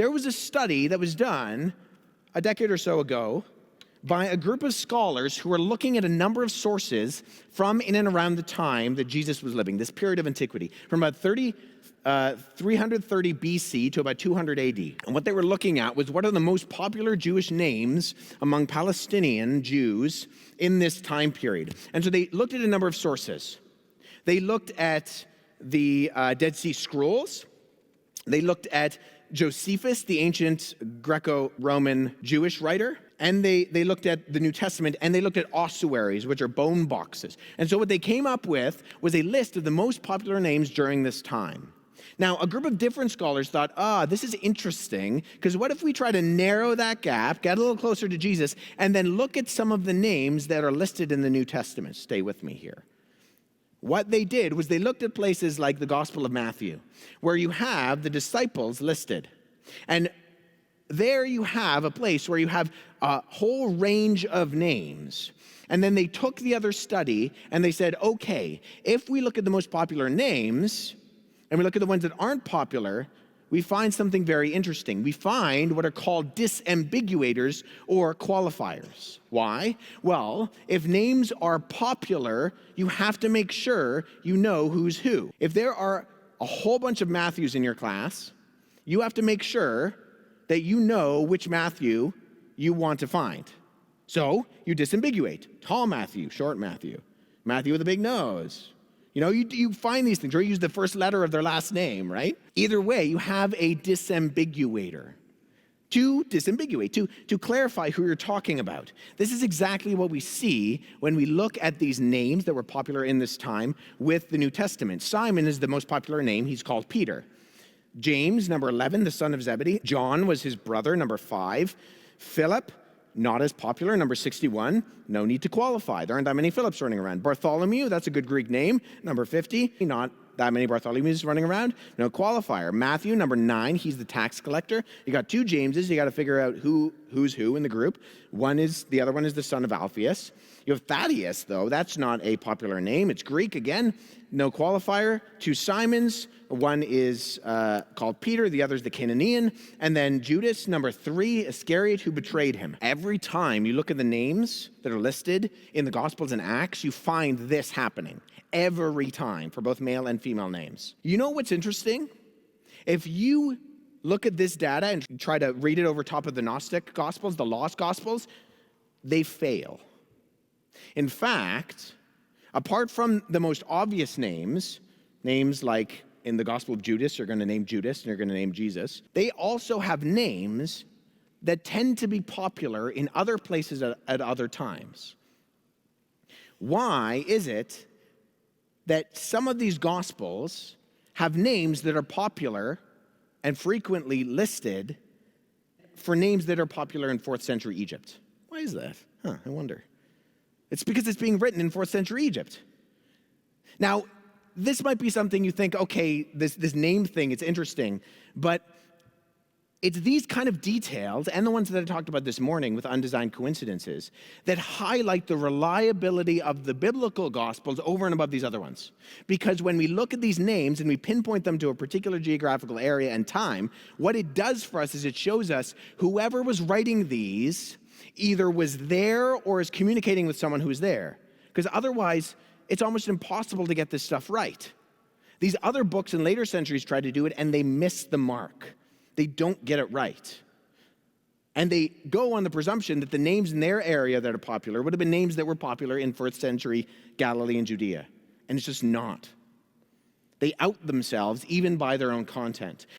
There was a study that was done a decade or so ago by a group of scholars who were looking at a number of sources from in and around the time that Jesus was living, this period of antiquity, from about 330 BC to about 200 AD. And what they were looking at was what are the most popular Jewish names among Palestinian Jews in this time period. And so they looked at a number of sources. They looked at the Dead Sea Scrolls. They looked at Josephus, the ancient Greco-Roman Jewish writer. And they looked at the New Testament, and they looked at ossuaries, which are bone boxes. And so what they came up with was a list of the most popular names during this time. Now, a group of different scholars thought, this is interesting, because what if we try to narrow that gap, get a little closer to Jesus, and then look at some of the names that are listed in the New Testament? Stay with me here. What they did was they looked at places like the Gospel of Matthew, where you have the disciples listed. And there you have a place where you have a whole range of names. And then they took the other study and they said, okay, if we look at the most popular names and we look at the ones that aren't popular, we find something very interesting. We find what are called disambiguators or qualifiers. Why? Well, if names are popular, you have to make sure you know who's who. If there are a whole bunch of Matthews in your class, you have to make sure that you know which Matthew you want to find. So you disambiguate. Tall Matthew, short Matthew, Matthew with a big nose. You know, you find these things, or you use the first letter of their last name, right? Either way, you have a disambiguator. To disambiguate, to clarify who you're talking about. This is exactly what we see when we look at these names that were popular in this time with the New Testament. Simon is the most popular name. He's called Peter. James, number 11, the son of Zebedee. John was his brother, number 5. Philip, not as popular, number 61. No need to qualify. There aren't that many Philips running around. Bartholomew, that's a good Greek name, number 50. Not that many Bartholomews running around. No qualifier. Matthew, number 9, he's the tax collector. You got 2 Jameses. You got to figure out who's who in the group. The other one is the son of Alphaeus. You have Thaddeus, though. That's not a popular name. It's Greek again. No qualifier. 2 Simons. One is called Peter. The other is the Canaanian. And then Judas, number 3, Iscariot, who betrayed him. Every time you look at the names that are listed in the Gospels and Acts, you find this happening. Every time for both male and female names. You know what's interesting? If you look at this data and try to read it over top of the Gnostic Gospels, the lost Gospels, they fail. In fact, apart from the most obvious names like in the Gospel of Judas, you're going to name Judas and you're going to name Jesus, they also have names that tend to be popular in other places at other times. Why is it that some of these Gospels have names that are popular and frequently listed for names that are popular in 4th century Egypt? Why is that? I wonder. It's because it's being written in 4th century Egypt. Now, this might be something you think, okay, this name thing, it's interesting, but it's these kind of details, and the ones that I talked about this morning with undesigned coincidences, that highlight the reliability of the biblical Gospels over and above these other ones. Because when we look at these names and we pinpoint them to a particular geographical area and time, what it does for us is it shows us whoever was writing these either was there or is communicating with someone who's there. Because otherwise, it's almost impossible to get this stuff right. These other books in later centuries tried to do it, and they missed the mark. They don't get it right. And they go on the presumption that the names in their area that are popular would have been names that were popular in 1st century Galilee and Judea. And it's just not. They out themselves even by their own content.